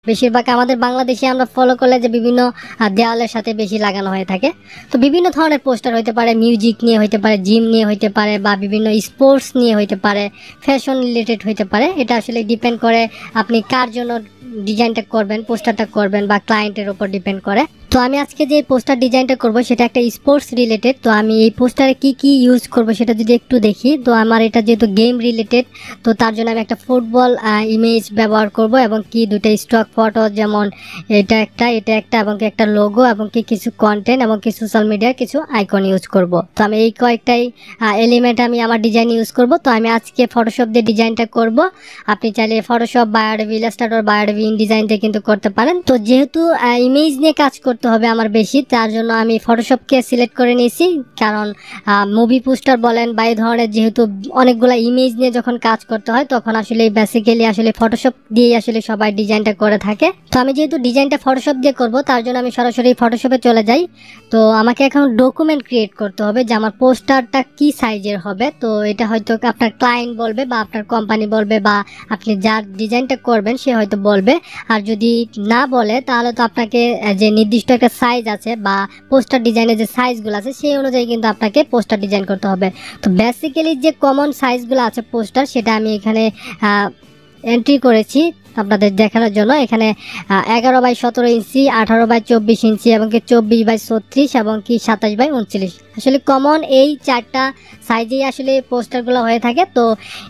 বেশিরভাগ আমাদের বাংলাদেশে আমরা ফলো করলে যে বিভিন্ন দেওয়ালের সাথে বেশি লাগানো হয়ে থাকে। তো বিভিন্ন ধরনের পোস্টার হইতে পারে, মিউজিক নিয়ে হইতে পারে, জিম নিয়ে হইতে পারে, বা বিভিন্ন স্পোর্টস নিয়ে হইতে পারে, ফ্যাশন রিলেটেড হইতে পারে। এটা আসলে ডিপেন্ড করে আপনি কার জন্য ডিজাইনটা করবেন, পোস্টারটা করবেন, বা ক্লায়েন্টের উপর ডিপেন্ড করে। তো আমি আজকে যে পোস্টার ডিজাইনটা করব সেটা একটা স্পোর্টস রিলেটেড। তো আমি এই পোস্টারে কি কি ইউজ করব সেটা যদি একটু দেখি, তো আমার এটা যেহেতু গেম রিলেটেড, তো তার জন্য আমি একটা ফুটবল ইমেজ ব্যবহার করব, এবং কি দুটো স্টক ফটো, যেমন এটা একটা এবং কি একটা লোগো, এবং কি কিছু কন্টেন্ট, এবং কি সোশ্যাল মিডিয়ার কিছু আইকন ইউজ করব। তো আমি এই কয়েকটাই এলিমেন্ট আমি আমার ডিজাইন ইউজ করব। তো আমি আজকে ফটোশপ দিয়ে ডিজাইনটা করব। আপনি চাইলে ফটোশপ বা অ্যাডোবি ইলাস্ট্রেটর বা অ্যাডোবি ইনডিজাইন দিয়ে কিন্তু করতে পারেন। তো যেহেতু ইমেজ নিয়ে কাজ করতে হবে আমার বেশি, তার জন্য আমি ফটোশপকে সিলেক্ট করে নিয়েছি। কারণ মুভি পোস্টার বলেন বা এই ধরনের যেহেতু অনেকগুলো ইমেজ নিয়ে যখন কাজ করতে হয়, তখন আসলে বেসিক্যালি আসলে ফটোশপ দিয়ে আসলে সবাই ডিজাইনটা করে থাকে। তো আমি যেহেতু ডিজাইনটা ফটোশপ দিয়ে করব, তার জন্য আমি সরাসরি ফটোশপে চলে যাই। তো আমাকে এখন ডকুমেন্ট ক্রিয়েট করতে হবে যে আমার পোস্টারটা কি সাইজের হবে। তো এটা হয়তো আপনার ক্লায়েন্ট বলবে, বা আপনার কোম্পানি বলবে, বা আপনি যার ডিজাইনটা করবেন সে হয়তো বলবে। আর যদি না বলে, তাহলে তো আপনাকে যে নির্দিষ্ট একটা সাইজ আছে বা পোস্টার ডিজাইনের যে সাইজগুলো আছে সেই অনুযায়ী কিন্তু আপনাকে পোস্টার ডিজাইন করতে হবে। তো বেসিক্যালি যে কমন সাইজগুলো আছে পোস্টার, সেটা আমি এখানে এন্ট্রি করেছি আপনাদের দেখানোর জন্য। এখানে 11x17 ইঞ্চি, 18x24 ইঞ্চি, এবং কি 24x36, এবং কি 27x29। আসলে কমন এই 4টা সাইজেই আসলে পোস্টারগুলো হয়ে থাকে। তো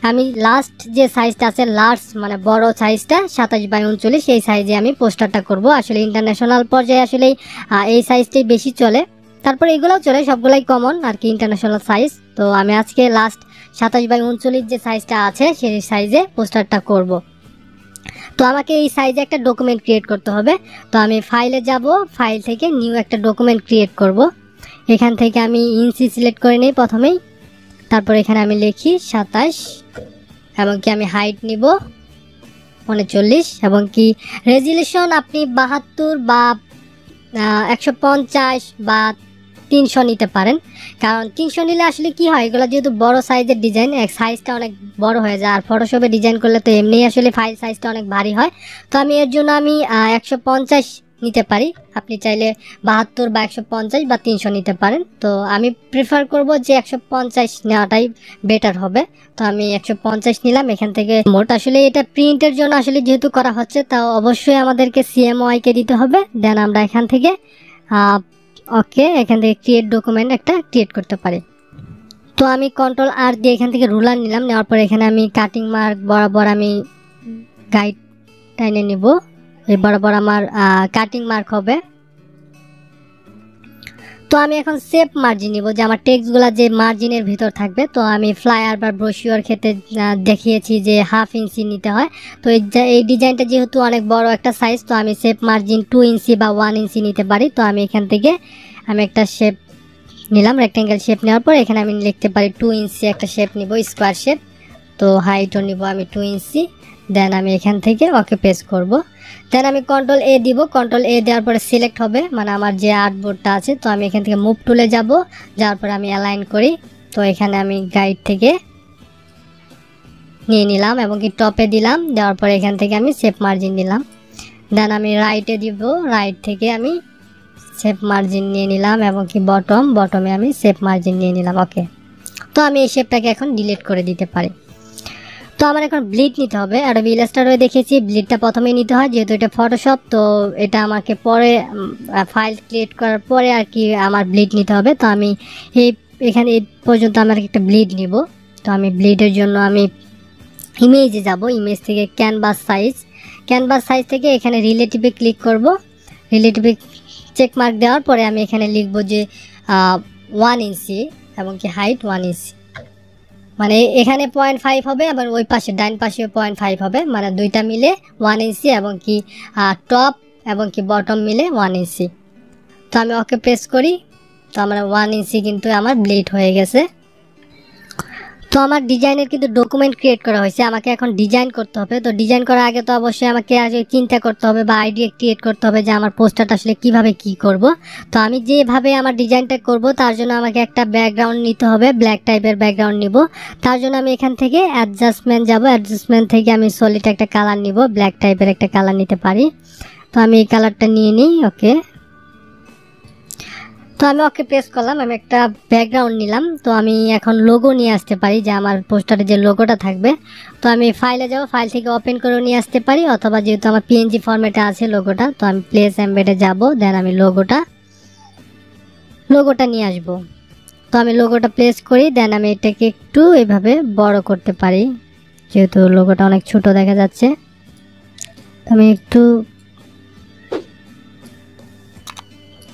আমি লাস্ট যে সাইজটা আছে, লার্জ মানে বড় সাইজটা 27x39, এই সাইজে আমি পোস্টারটা করব। আসলে ইন্টারন্যাশনাল পর্যায়ে আসলে এই সাইজটাই বেশি চলে। তারপর এগুলোও চলে, সবগুলাই কমন আর কি ইন্টারন্যাশনাল সাইজ। তো আমি আজকে লাস্ট 27x39 যে সাইজটা আছে সেই সাইজে পোস্টারটা করব। তো আমাকে এই সাইজে একটা ডকুমেন্ট ক্রিয়েট করতে হবে। তো আমি ফাইলে যাব, ফাইল থেকে নিউ একটা ডকুমেন্ট ক্রিয়েট করব। এখান থেকে আমি ইঞ্চি সিলেক্ট করে নিই প্রথমেই। তারপর এখানে আমি লিখি 27, এবং কি আমি হাইট নিব 39, এবং কি রেজুলেশন আপনি 72 বা 150 বা 300 নিতে পারেন। কারণ 300 নিলে আসলে কি হয়, এগুলো যেহেতু বড় সাইজের ডিজাইন, সাইজটা অনেক বড় হয়ে যায়। আর ফটোশপে ডিজাইন করলে তো এমনিই আসলে ফাইল সাইজটা অনেক ভারী হয়। তো আমি এর জন্য আমি 150 নিতে পারি। আপনি চাইলে 72 বা 150 বা 300 নিতে পারেন। তো আমি প্রেফার করব যে 150 নেওয়াটাই বেটার হবে। তো আমি 150 নিলাম এখান থেকে। মোট আসলে এটা প্রিন্টের জন্য আসলে যেহেতু করা হচ্ছে, তা অবশ্যই আমাদেরকে CMYK দিতে হবে। দেন আমরা এখান থেকে ওকে, এখান থেকে ক্রিয়েট ডকুমেন্ট একটা ক্রিয়েট করতে পারি। তো আমি Ctrl+R দিয়ে এখান থেকে রুলার নিলাম। নেওয়ার পর এখানে আমি কাটিং মার্ক বরাবর আমি গাইড টাইনে নিব। এই বরাবর আমার কাটিং মার্ক হবে। তো আমি এখন সেপ মার্জিন নিব, যে আমার টেক্সটগুলো যে মার্জিনের ভিতর থাকবে। তো আমি ফ্লায়ার বা ব্রোশিওর ক্ষেত্রে দেখিয়েছি যে 1/2 ইঞ্চি নিতে হয়। তো এই ডিজাইনটা যেহেতু অনেক বড় একটা সাইজ, তো আমি শেপ মার্জিন 2 ইঞ্চি বা 1 ইঞ্চি নিতে পারি। তো আমি এখান থেকে আমি একটা শেপ নিলাম, রেক্টেঙ্গেল শেপ। নেওয়ার পর এখানে আমি লিখতে পারি 2 ইঞ্চি একটা শেপ নিব, স্কোয়ার শেপ। তো হাইটও নিব আমি 2 ইঞ্চি। দেন আমি এখান থেকে ওকে পেস্ট করব। দেন আমি Ctrl+A দিব। Ctrl+A দেওয়ার পরে সিলেক্ট হবে মানে আমার যে আর্টবোর্ডটা আছে। তো আমি এখান থেকে মুভ টুলে যাব, যাওয়ার পরে আমি অ্যালাইন করি। তো এখানে আমি গাইড থেকে নিয়ে নিলাম, এবং কি টপে দিলাম। দেওয়ার পরে এখান থেকে আমি শেপ মার্জিন দিলাম। দেন আমি রাইটে দিব, রাইট থেকে আমি শেপ মার্জিন নিয়ে নিলাম, এবং কি বটমে আমি শেপ মার্জিন নিয়ে নিলাম। ওকে, তো আমি এই শেপটাকে এখন ডিলিট করে দিতে পারি। তো আমার এখন ব্লিড নিতে হবে। অ্যাডোবি ইলাস্ট্রেটরে দেখেছি ব্লিডটা প্রথমেই নিতে হয়, যেহেতু এটা ফটোশপ। তো এটা আমাকে পরে ফাইল ক্রিয়েট করার পরে আর কি আমার ব্লিড নিতে হবে। তো আমি এখানে এই পর্যন্ত আমার একটা ব্লিড নিব। তো আমি ব্লিডের জন্য আমি ইমেজে যাব, ইমেজ থেকে ক্যানভাস সাইজ থেকে এখানে রিলেটিভে ক্লিক করব। রিলেটিভে চেক মার্ক দেওয়ার পরে আমি এখানে লিখব যে 1 ইঞ্চি, এবং কি হাইট 1 ইঞ্চি। মানে এখানে 0.5 হবে, আবার ওই পাশে ডাইন পাশে 0.5 হবে, মানে দুইটা মিলে 1 ইঞ্চি, এবং কি টপ এবং কি বটম মিলে 1 ইঞ্চি। তো আমি ওকে প্রেস করি। তো আমার 1 ইঞ্চি কিন্তু আমার ব্লিড হয়ে গেছে। তো তো আমার ডিজাইনের কিন্তু ডকুমেন্ট ক্রিয়েট করা হয়েছে, আমাকে এখন ডিজাইন করতে হবে। তো ডিজাইন করার আগে তো অবশ্যই আমাকে আগে চিন্তা করতে হবে বা আইডিয়া ক্রিয়েট করতে হবে যে আমার পোস্টারটা আসলে কিভাবে কি করব। তো আমি যেভাবে আমার ডিজাইনটা করব তার জন্য আমাকে একটা ব্যাকগ্রাউন্ড নিতে হবে, ব্ল্যাক টাইপের ব্যাকগ্রাউন্ড নিব। তার জন্য আমি এখান থেকে অ্যাডজাস্টমেন্ট যাব, অ্যাডজাস্টমেন্ট থেকে আমি সলিড একটা কালার নিব, ব্ল্যাক টাইপের একটা কালার নিতে পারি। তো আমি এই কালারটা নিয়ে নিই। ওকে, তো আমি ওকে প্রেস করলাম, আমি একটা ব্যাকগ্রাউন্ড নিলাম। তো আমি এখন লোগো নিয়ে আসতে পারি, যে আমার পোস্টারে যে লোগোটা থাকবে। তো আমি ফাইলে যাব, ফাইল থেকে ওপেন করেও নিয়ে আসতে পারি, অথবা যেহেতু আমার পিএনজি ফরম্যাটে আছে লোগোটা, তো আমি প্লেস এমবেডে যাব, দেন আমি লোগোটা নিয়ে আসব। তো আমি লোগোটা প্লেস করি, দেন আমি এটাকে একটু এইভাবে বড় করতে পারি, যেহেতু লোগোটা অনেক ছোট দেখা যাচ্ছে। তো আমি একটু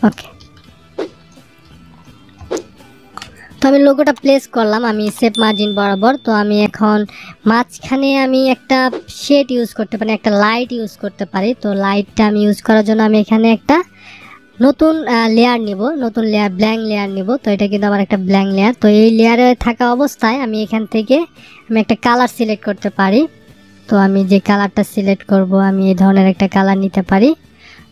ওকে, তো আমি লোগোটা প্লেস করলাম আমি সেপ মার্জিন বরাবর। তো আমি এখন মাঝখানে আমি একটা শেড ইউজ করতে পারি, একটা লাইট ইউজ করতে পারি। তো লাইটটা আমি ইউজ করার জন্য আমি এখানে একটা নতুন লেয়ার নিব, নতুন লেয়ার, ব্ল্যাঙ্ক লেয়ার নিব। তো এটা কিন্তু আমার একটা ব্ল্যাঙ্ক লেয়ার। তো এই লেয়ারে থাকা অবস্থায় আমি এখান থেকে আমি একটা কালার সিলেক্ট করতে পারি। তো আমি যে কালারটা সিলেক্ট করব, আমি এই ধরনের একটা কালার নিতে পারি।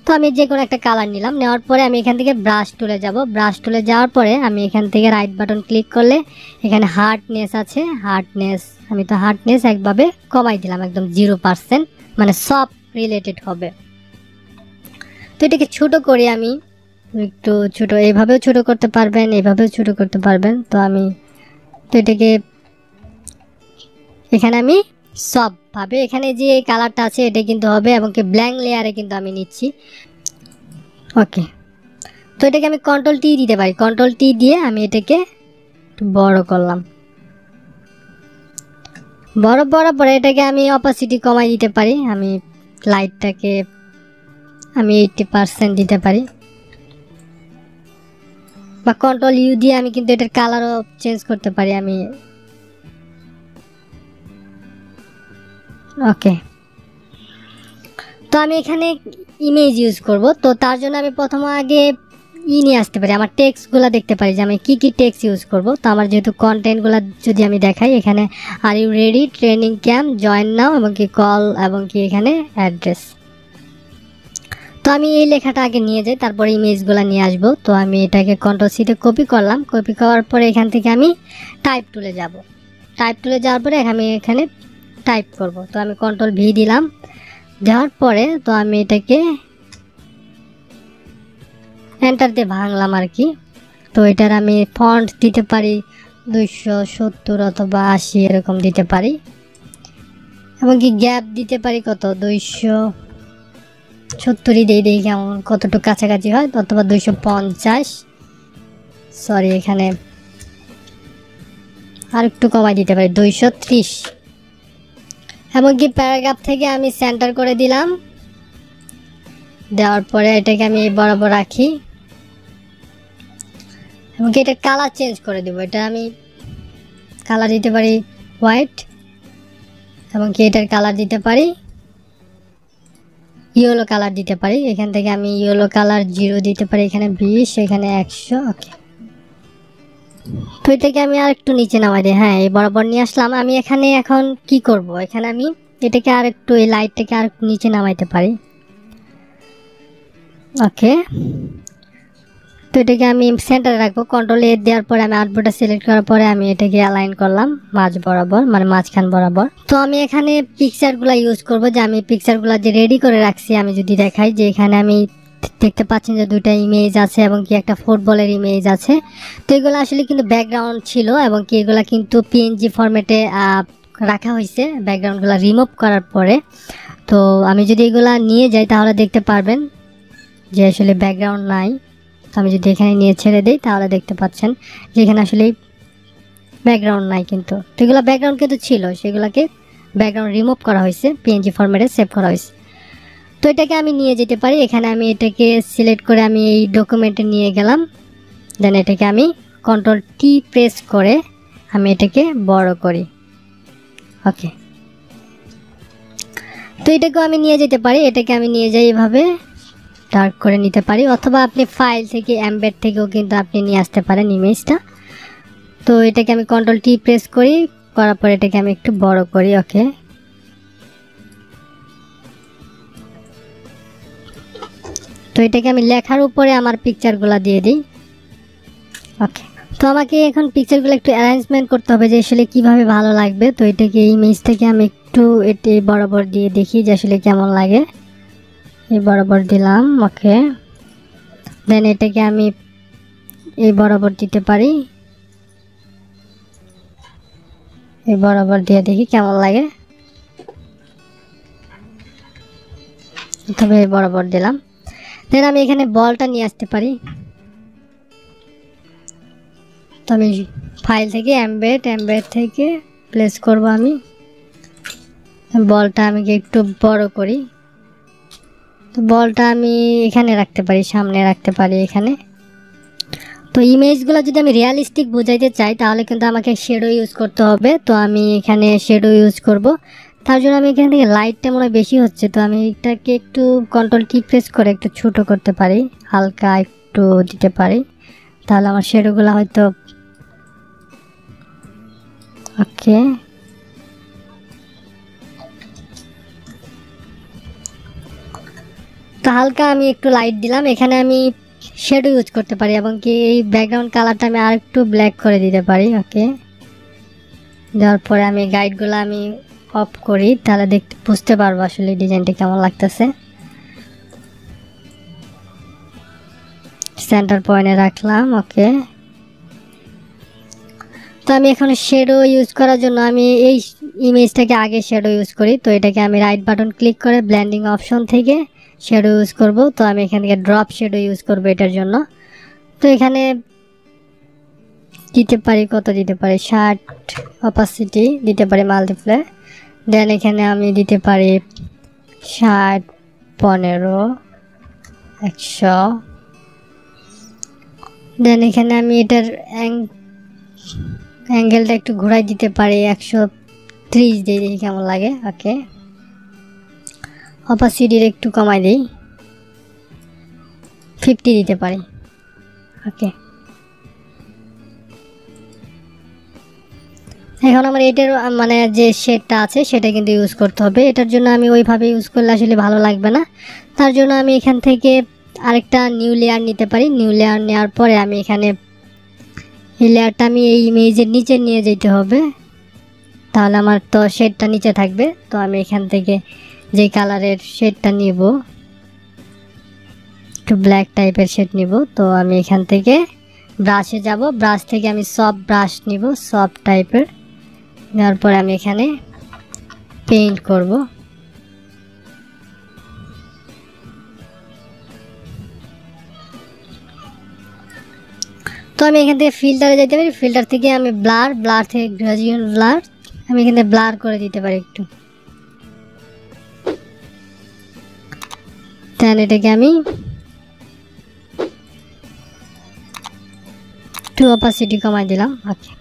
তো আমি যে কোনো একটা কালার নিলাম, নেওয়ার পরে আমি এখান থেকে ব্রাশ টুলে যাব। ব্রাশ টুলে যাওয়ার পরে আমি এখান থেকে রাইট বাটন ক্লিক করলে এখানে হার্ডনেস আছে, হার্ডনেস আমি তো হার্ডনেস একভাবে কমাই দিলাম, একদম 0%, মানে সব রিলেটেড হবে। তো এটাকে ছোট করি আমি একটু, ছোট এইভাবেও ছোট করতে পারবেন, এইভাবেও ছোট করতে পারবেন। তো আমি তো এটাকে এখানে আমি সবভাবে, এখানে যে কালারটা আছে এটা কিন্তু হবে, এবং কি ব্ল্যাঙ্ক লেয়ারে কিন্তু আমি নিচ্ছি। ওকে, তো এটাকে আমি কন্ট্রোল টি দিতে পারি, কন্ট্রোল টি দিয়ে আমি এটাকে বড় করলাম, বড় পরে এটাকে আমি অপাসিটি কমাই দিতে পারি। আমি লাইটটাকে আমি 80% দিতে পারি, বা কন্ট্রোল ইউ দিয়ে আমি কিন্তু এটার কালারও চেঞ্জ করতে পারি আমি। ওকে, তো আমি এখানে ইমেজ ইউজ করব। তো তার জন্য আমি প্রথমে আগে নিয়ে আসতে পারি, আমার টেক্সটগুলো দেখতে পারি যে আমি কি টেক্সট ইউজ করব। তো আমার যেহেতু কন্টেন্টগুলো যদি আমি দেখাই, এখানে are you ready, training camp, join নাও, এবং কি কল, এবং কি এখানে অ্যাড্রেস। তো আমি এই লেখাটা আগে নিয়ে যাই, তারপরে ইমেজগুলো নিয়ে আসবো। তো আমি এটাকে কন্ট্রোল সিতে কপি করলাম, কপি করার পরে এখান থেকে আমি টাইপ টুলে যাব। টাইপ টুলে যাওয়ার পরে আমি এখানে টাইপ করব। তো আমি কন্ট্রোল ভি দিলাম, দেওয়ার পরে তো আমি এটাকে এন্টার দিয়ে ভাঙলাম আর কি। তো এটার আমি ফন্ট দিতে পারি 270 অথবা 80 এরকম দিতে পারি, এবং কি গ্যাপ দিতে পারি কত, 270 দিই কেমন কতটুকু কাছাকাছি হয়, অথবা 250, সরি এখানে আর একটু কমাই দিতে পারি 230। এমনকি প্যারাগ্রাফ থেকে আমি সেন্টার করে দিলাম, দেওয়ার পরে এটাকে আমি বরাবর রাখি, এমনকি এটার কালার চেঞ্জ করে দেবো। এটা আমি কালার দিতে পারি হোয়াইট, এমনকি এটার কালার দিতে পারি ইয়েলো কালার দিতে পারি। এখান থেকে আমি ইয়েলো কালার 0 দিতে পারি, এখানে 20, এখানে 100। ওকে, তো এটাকে আমি আর একটু নিচে নামাই দিই। হ্যাঁ, এই বরাবর নিয়ে আসলাম। আমি এখানে এখন কি করব, এখানে আমি এটাকে আর একটু, এই লাইটটাকে আর একটু নিচে নামাইতে পারি। ওকে, তো এটাকে আমি সেন্টারে রাখবো, কন্ট্রোল এ দেওয়ার পরে আমি আউটপুটটা সিলেক্ট করার পরে আমি এটাকে অ্যালাইন করলাম মাঝ বরাবর, মানে মাঝখান বরাবর। তো আমি এখানে পিকচারগুলো ইউজ করব, যে আমি পিকচারগুলো যে রেডি করে রাখছি আমি যদি দেখাই, যে এখানে আমি দেখতে পাচ্ছেন যে দুটা ইমেজ আছে, এবং কি একটা ফুটবলের ইমেজ আছে। তো এগুলো আসলে কিন্তু ব্যাকগ্রাউন্ড ছিল, এবং কি এগুলো কিন্তু পিএনজি ফরম্যাটে রাখা হয়েছে ব্যাকগ্রাউন্ডগুলো রিমুভ করার পরে। তো আমি যদি এগুলা নিয়ে যাই তাহলে দেখতে পারবেন যে আসলে ব্যাকগ্রাউন্ড নাই। তো আমি যদি এখানে নিয়ে ছেড়ে দিই তাহলে দেখতে পাচ্ছেন যে এখানে আসলে ব্যাকগ্রাউন্ড নাই, কিন্তু এগুলো ব্যাকগ্রাউন্ড কিন্তু ছিল, সেগুলোকে ব্যাকগ্রাউন্ড রিমুভ করা হয়েছে, পিএনজি ফরম্যাটে সেভ করা হয়েছে। তো এটাকে আমি নিয়ে যেতে পারি, এখানে আমি এটাকে সিলেক্ট করে আমি এই ডকুমেন্টে নিয়ে গেলাম, দেন এটাকে আমি কন্ট্রোল টি প্রেস করে আমি এটাকে বড় করি। ওকে, তো এটাকেও আমি নিয়ে যেতে পারি, এটাকে আমি নিয়ে যাই এভাবে ডার্ক করে নিতে পারি, অথবা আপনি ফাইল থেকে এমবেড থেকেও কিন্তু আপনি নিয়ে আসতে পারেন ইমেজটা। তো এটাকে আমি কন্ট্রোল টি প্রেস করি, করার পর এটাকে আমি একটু বড় করি। ওকে, তো এটাকে আমি লেখার উপরে আমার পিকচারগুলো দিয়ে দিই। ওকে, তো আমাকে এখন পিকচারগুলো একটু অ্যারেঞ্জমেন্ট করতে হবে যে আসলে কীভাবে ভালো লাগবে। তো এটাকে ইমেজটাকে আমি একটু এটি বরাবর দিয়ে দেখি যে আসলে কেমন লাগে। এই বরাবর দিলাম। ওকে, দেন এটাকে আমি এই বরাবর দিতে পারি, এই বরাবর দিয়ে দেখি কেমন লাগে। তবে এই বরাবর দিলাম। দেন আমি এখানে বলটা নিয়ে আসতে পারি। তো আমি ফাইল থেকে এমবেড থেকে প্লেস করব। আমি বলটা আমি একটু বড় করি। তো বলটা আমি এখানে রাখতে পারি, সামনে রাখতে পারি এখানে। তো ইমেজগুলো যদি আমি রিয়ালিস্টিক বোঝাইতে চাই তাহলে কিন্তু আমাকে শেডো ইউজ করতে হবে। তো আমি এখানে শেডো ইউজ করব। তার জন্য আমি এখান থেকে লাইটটা মনে হয় বেশি হচ্ছে, তো আমি এটাকে একটু কন্ট্রোল কি প্রেস করে একটু ছোট করতে পারি, হালকা একটু দিতে পারি, তাহলে আমার শেডোগুলো হয়তো। ওকে, তো হালকা আমি একটু লাইট দিলাম। এখানে আমি শেডো ইউজ করতে পারি এবং কি এই ব্যাকগ্রাউন্ড কালারটা আমি আর একটু ব্ল্যাক করে দিতে পারি। ওকে, দেওয়ার পরে আমি গাইডগুলো আমি অফ করি, তাহলে দেখতে বুঝতে পারবো আসলে ডিজাইনটা কেমন লাগতেছে। সেন্টার পয়েন্টে রাখলাম। ওকে, তো আমি এখন শেডো ইউজ করার জন্য আমি এই ইমেজটাকে আগে শেডো ইউজ করি। তো এটাকে আমি রাইট বাটন ক্লিক করে ব্লেন্ডিং অপশন থেকে শেডো ইউজ করব। তো আমি এখান থেকে ড্রপ শেডো ইউজ করব এটার জন্য। তো এখানে দিতে পারি, কত দিতে পারি, 60 অপাসিটি দিতে পারি, মাল্টিপ্লাই। দেন এখানে আমি দিতে পারি 60, 15, 100। দেন এখানে আমি এটার অ্যাঙ্গেলটা একটু ঘোরাই দিতে পারি, 130 দিয়ে দেখি কেমন লাগে। ওকে, অপাসিটির একটু কমাই দিই, 50 দিতে পারি। ওকে, এখন আমার এটার মানে যে শেডটা আছে সেটা কিন্তু ইউজ করতে হবে। এটার জন্য আমি ওইভাবে ইউজ করলে আসলে ভালো লাগবে না। তার জন্য আমি এখান থেকে আরেকটা নিউ লেয়ার নিতে পারি। নিউ লেয়ার নেওয়ার পরে আমি এখানে এই লেয়ারটা আমি এই ইমেজের নিচে নিয়ে যেতে হবে, তাহলে আমার তো শেডটা নিচে থাকবে। তো আমি এখান থেকে যে কালারের শেডটা নিব, একটু ব্ল্যাক টাইপের শেড নিব। তো আমি এখান থেকে ব্রাশে যাব, ব্রাশ থেকে আমি সফট ব্রাশ নিব, সফট টাইপের। নেওয়ার পরে আমি এখানে পেইন্ট করব। তো আমি এখান থেকে ফিল্টারে যেতে পারি, ফিল্টার থেকে আমি ব্লার থেকে গ্রেডিয়েন্ট ব্লার আমি এখান থেকে ব্লার করে দিতে পারি একটু। দেন এটাকে আমি একটু অপাসিটি কমাই দিলাম। ওকে,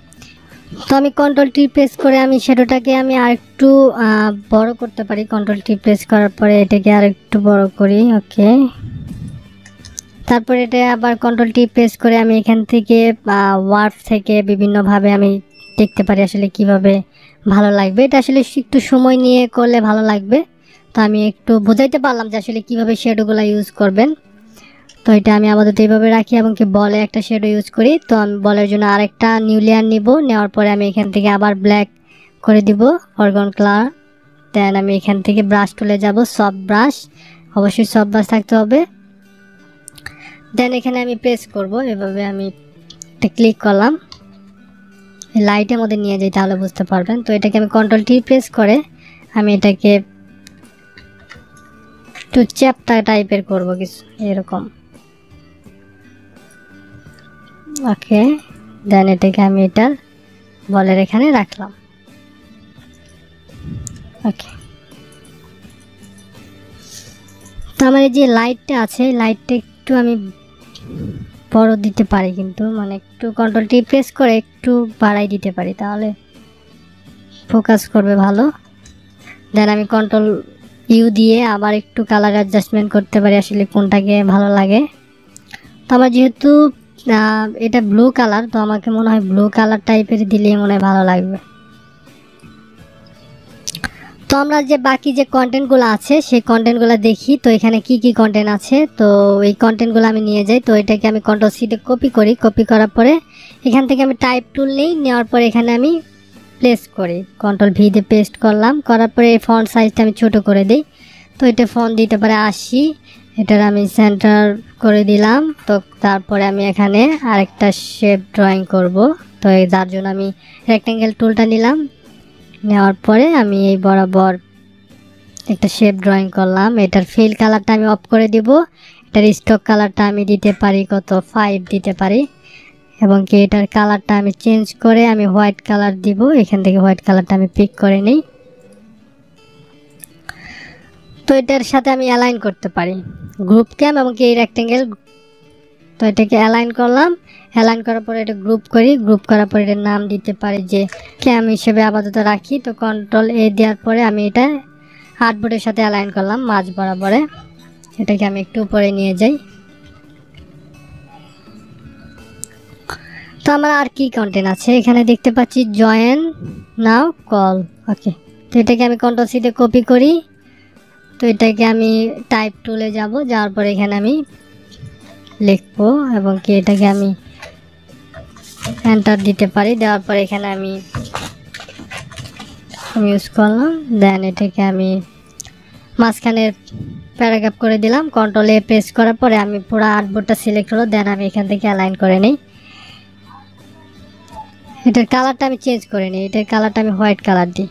তো আমি কন্ট্রোল টি প্রেস করে আমি শ্যাডোটাকে আমি আর একটু বড় করতে পারি। কন্ট্রোল টি প্রেস করার পরে এটাকে আর একটু বড় করি। ওকে, তারপরে এটা আবার কন্ট্রোল টি প্রেস করে আমি এখান থেকে ওয়ার্প থেকে বিভিন্নভাবে আমি দেখতে পারি আসলে কিভাবে ভালো লাগবে। এটা আসলে একটু সময় নিয়ে করলে ভালো লাগবে। তো আমি একটু বোঝাইতে পারলাম যে আসলে কীভাবে শ্যাডোগুলো ইউজ করবেন। তো এটা আমি আপাতত এইভাবে রাখি এবং কি বলে একটা শ্যাডো ইউজ করি। তো আমি বলের জন্য আরেকটা নিউ লেয়ার নিব, নেওয়ার পরে আমি এখান থেকে আবার ব্ল্যাক করে দিব, অর্গান কালার। দেন আমি এখান থেকে ব্রাশ টুলে যাব, সফট ব্রাশ, অবশ্যই সফট ব্রাশ থাকতে হবে। দেন এখানে আমি প্রেস করব, এভাবে আমি এটা ক্লিক করলাম, লাইটের মধ্যে নিয়ে যাই তাহলে বুঝতে পারবেন। তো এটাকে আমি কন্ট্রোল টি প্রেস করে আমি এটাকে একটু চ্যাপ্টা টাইপের করব কিছু এরকম। ওকে, দেন এটাকে আমি এটার বলের এখানে রাখলাম। ওকে, তো আমার এই যে লাইটটা আছে, লাইটটা একটু আমি বড় দিতে পারি, কিন্তু মানে একটু কন্ট্রোল টি প্রেস করে একটু বাড়াই দিতে পারি, তাহলে ফোকাস করবে ভালো। দেন আমি কন্ট্রোল ইউ দিয়ে আবার একটু কালার অ্যাডজাস্টমেন্ট করতে পারি আসলে কোনটাকে ভালো লাগে। তো আমার যেহেতু এটা ব্লু কালার, তো আমাকে মনে হয় ব্লু কালার টাইপের দিলেই মনে হয় ভালো লাগবে। তো আমরা যে বাকি যে কন্টেন্টগুলো আছে সেই কন্টেন্টগুলো দেখি। তো এখানে কি কি কন্টেন্ট আছে, তো এই কন্টেন্টগুলো আমি নিয়ে যাই। তো এটাকে আমি কন্ট্রোল সি তে কপি করি, কপি করার পরে এখান থেকে আমি টাইপ টুল নিই, নেওয়ার পরে এখানে আমি প্লেস করি, কন্ট্রোল ভি দিয়ে পেস্ট করলাম, করার পরে এই ফন্ট সাইজটা আমি ছোট করে দিই। তো এটা ফন্ট দিতে পারে 80, এটার আমি সেন্টার করে দিলাম। তো তারপরে আমি এখানে আরেকটা শেপ ড্রয়িং করব। তো যার জন্য আমি রেক্টেঙ্গেল টুলটা নিলাম, নেওয়ার পরে আমি এই বরাবর একটা শেপ ড্রয়িং করলাম। এটার ফিল কালারটা আমি অফ করে দিব। এটার স্টক কালারটা আমি দিতে পারি কত 5 দিতে পারি, এবং কি এটার কালারটা আমি চেঞ্জ করে আমি হোয়াইট কালার দিব। এখান থেকে হোয়াইট কালারটা আমি পিক করে নিই। তো এটার সাথে আমি অ্যালাইন করতে পারি গ্রুপ ক্যাম এবং কি এই রেক্টেঙ্গেল। তো এটাকে অ্যালাইন করলাম, অ্যালাইন করার পরে এটা গ্রুপ করি, গ্রুপ করার পরে এটার নাম দিতে পারি যে ক্যাম হিসেবে আপাতত রাখি। তো কন্ট্রোল এ দেওয়ার পরে আমি এটা আর্টবোর্ডের সাথে অ্যালাইন করলাম মাঝ বরাবরে। এটাকে আমি একটু উপরে নিয়ে যাই। তো আমার আর কি কন্টেন্ট আছে এখানে দেখতে পাচ্ছি, জয়েন নাও কল। ওকে, তো এটাকে আমি কন্ট্রোল সি তে কপি করি। তো এটাকে আমি টাইপ টুলে যাব, যাওয়ার পরে এখানে আমি লিখবো এবং কি এটাকে আমি এন্টার দিতে পারি। দেওয়ার পরে এখানে আমি ইউজ করলাম, দেন এটাকে আমি মাঝখানে প্যারাগ্রাফ করে দিলাম। কন্ট্রোল এ প্রেস করার পরে আমি পুরো আর্টবোর্ডটা সিলেক্ট হলো, দেন আমি এখান থেকে অ্যালাইন করে নিই। এটার কালারটা আমি চেঞ্জ করে নিই, এটার কালারটা আমি হোয়াইট কালার দিই।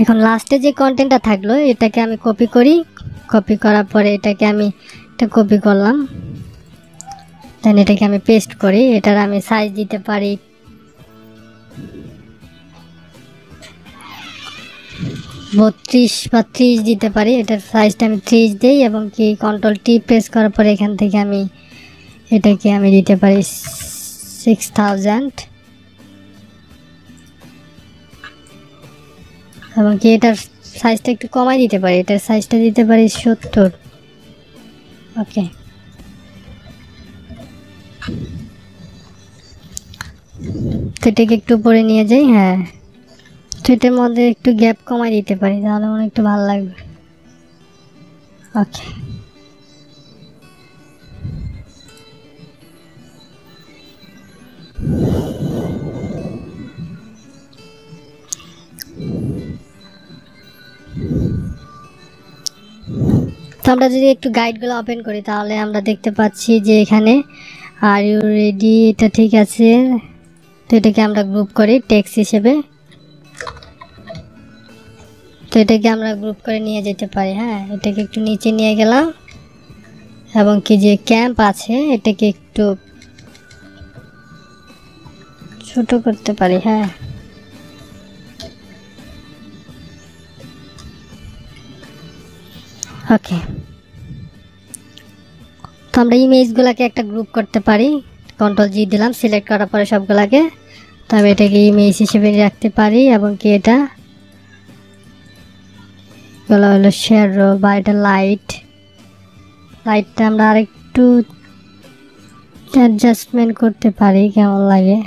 এখন লাস্টে যে কন্টেন্টটা থাকলো এটাকে আমি কপি করি, কপি করার পরে এটাকে আমি এটা কপি করলাম, দেন এটাকে আমি পেস্ট করি। এটার আমি সাইজ দিতে পারি 32 বা 30 দিতে পারি। এটার সাইজটা আমি 30 দিই এবং কি কন্ট্রোল টি প্রেস করার পরে এখান থেকে আমি এটাকে আমি দিতে পারি 6000 এবং কি এটার সাইজটা একটু কমাই দিতে পারি, এটার সাইজটা দিতে পারি 70। ওকে, তো এটাকে একটু উপরে নিয়ে যাই। হ্যাঁ, তো এটার মধ্যে একটু গ্যাপ কমাই দিতে পারি, তাহলে আমার একটু ভালো লাগবে। ওকে, তো আমরা যদি একটু গাইডগুলো ওপেন করি তাহলে আমরা দেখতে পাচ্ছি যে এখানে আর ইউ রেডি, এটা ঠিক আছে। তো এটাকে আমরা গ্রুপ করি টেক্সট হিসেবে। তো এটাকে আমরা গ্রুপ করে নিয়ে যেতে পারি। হ্যাঁ, এটাকে একটু নিচে নিয়ে গেলাম এবং কি যে ক্যাম্প আছে এটাকে একটু ছোট করতে পারি। হ্যাঁ, ওকে, তো আমরা ইমেজগুলোকে একটা গ্রুপ করতে পারি। কন্ট্রোল জি দিলাম, সিলেক্ট করার পরে সবগুলোকে। তো আমি এটাকে ইমেজ হিসেবে রাখতে পারি এবং কি এটা হলো শ্যাডো বা এটা লাইটটা আমরা আরেকটু অ্যাডজাস্টমেন্ট করতে পারি কেমন লাগে।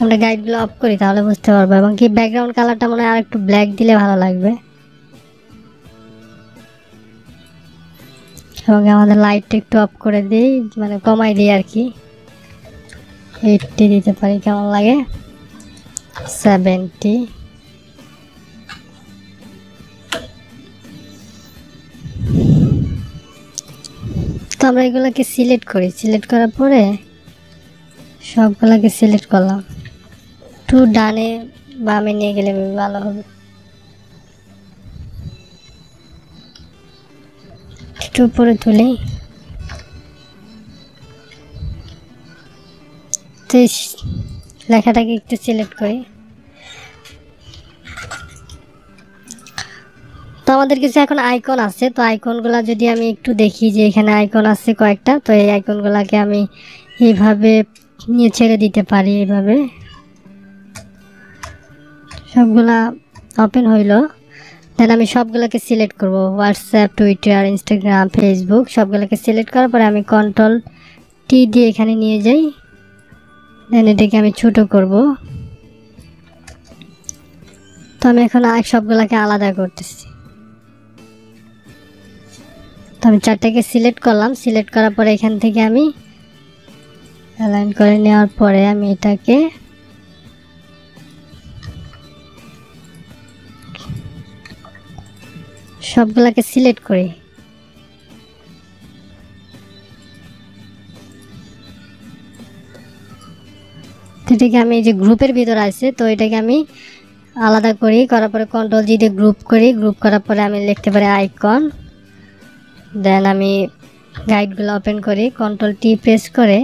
আমরা গাইডগুলো অফ করি তাহলে বুঝতে পারবো, এবং কি ব্যাকগ্রাউন্ড কালারটা মনে হয় আর একটু ব্ল্যাক দিলে ভালো লাগবে। এবং আমাদের লাইটটা একটু অফ করে দিই, মানে কমাই দিই আর কি, 80 দিতে পারি কেমন লাগে, 70। তো আমরা এগুলোকে সিলেক্ট করি, সিলেক্ট করার পরে সবগুলোকে সিলেক্ট করলাম, একটু ডানে বামে নিয়ে গেলে ভালো হবে। একটু উপরে তুলি, তো লেখাটাকে একটু সিলেক্ট করি। তো আমাদের কিছু এখন আইকন আছে, তো আইকনগুলো যদি আমি একটু দেখি যে এখানে আইকন আছে কয়েকটা। তো এই আইকনগুলোকে আমি এইভাবে নিয়ে ছেড়ে দিতে পারি, এইভাবে সবগুলা ওপেন হইলো। দেন আমি সবগুলোকে সিলেক্ট করব, হোয়াটসঅ্যাপ, টুইটার, ইনস্টাগ্রাম, ফেসবুক সবগুলোকে সিলেক্ট করার পরে আমি কন্ট্রোল টি দিয়ে এখানে নিয়ে যাই, দেন এটাকে আমি ছোট করব। তো আমি এখন সবগুলাকে আলাদা করতেছি। তো আমি 4টাকে সিলেক্ট করলাম, সিলেক্ট করার পরে এখান থেকে আমি অ্যালাইন করে নেওয়ার পরে আমি এটাকে সবগুলাকে সিলেক্ট করি। এটাকে আমি এই যে গ্রুপের ভিতর আছে, তো এটাকে আমি আলাদা করি, করার পরে কন্ট্রোল জি দিয়ে গ্রুপ করি। গ্রুপ করার পরে আমি লিখতে পারি আইকন। দেন আমি গাইডগুলো ওপেন করি, কন্ট্রোল টি প্রেস করে।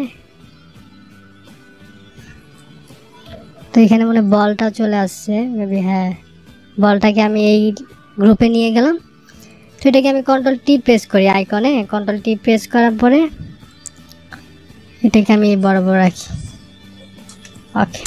তো এখানে মনে বলটা চলে আসছে মেবি, হ্যাঁ বলটাকে আমি এই গ্রুপে নিয়ে গেলাম। তো এটাকে আমি কন্ট্রোল টি প্রেস করি আইকনে, কন্ট্রোল টি প্রেস করার পরে এটাকে আমি বরাবর রাখি। ওকে,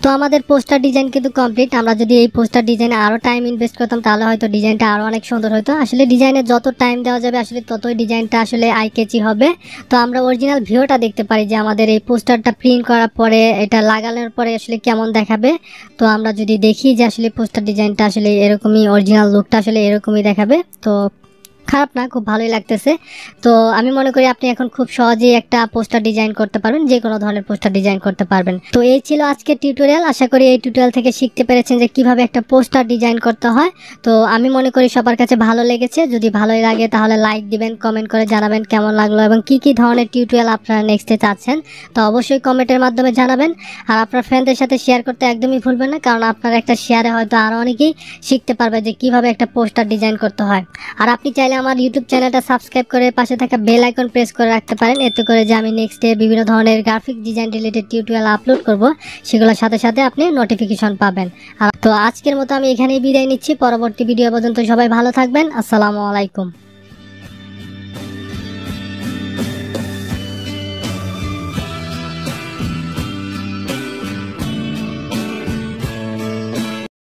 তো আমাদের পোস্টার ডিজাইন কিন্তু কমপ্লিট। আমরা যদি এই পোস্টার ডিজাইনে আরও টাইম ইনভেস্ট করতাম তাহলে হয়তো ডিজাইনটা আরও অনেক সুন্দর হতো। আসলে ডিজাইনে যত টাইম দেওয়া যাবে আসলে ততই ডিজাইনটা আসলে আই ক্যাচি হবে। তো আমরা অরিজিনাল ভিউটা দেখতে পারি যে আমাদের এই পোস্টারটা প্রিন্ট করার পরে এটা লাগানোর পরে আসলে কেমন দেখাবে। তো আমরা যদি দেখি যে আসলে পোস্টার ডিজাইনটা আসলে এরকমই, অরিজিনাল লুকটা আসলে এরকমই দেখাবে। তো খারাপ না, খুব ভালোই লাগতেছে। তো আমি মনে করি আপনি এখন খুব সহজেই একটা পোস্টার ডিজাইন করতে পারবেন, যে কোনো ধরনের পোস্টার ডিজাইন করতে পারবেন। তো এই ছিল আজকের টিউটোরিয়াল। আশা করি এই টিউটোরিয়াল থেকে শিখতে পেরেছেন যে কিভাবে একটা পোস্টার ডিজাইন করতে হয়। তো আমি মনে করি সবার কাছে ভালো লেগেছে। যদি ভালোই লাগে তাহলে লাইক দিবেন, কমেন্ট করে জানাবেন কেমন লাগলো এবং কি কি ধরনের টিউটোরিয়াল আপনারা নেক্সটে চাচ্ছেন। তো অবশ্যই কমেন্টের মাধ্যমে জানাবেন। আর আপনার ফ্রেন্ডদের সাথে শেয়ার করতে একদমই ভুলবেন না, কারণ আপনার একটা শেয়ারে হয়তো আরও অনেকেই শিখতে পারবে যে কিভাবে একটা পোস্টার ডিজাইন করতে হয়। আর আপনি চাইলে আমার ইউটিউব চ্যানেলটা সাবস্ক্রাইব করে পাশে থাকা বেল আইকন প্রেস করে রাখতে পারেন, এতে করে যে আমি নেক্সটে বিভিন্ন ধরনের graphic design related tutorial upload করব সেগুলোর সাথে সাথে আপনি নোটিফিকেশন পাবেন। আর তো আজকের মতো আমি এখানেই বিদায় নিচ্ছি। পরবর্তী ভিডিও পর্যন্ত সবাই ভালো থাকবেন। আসসালামু আলাইকুম।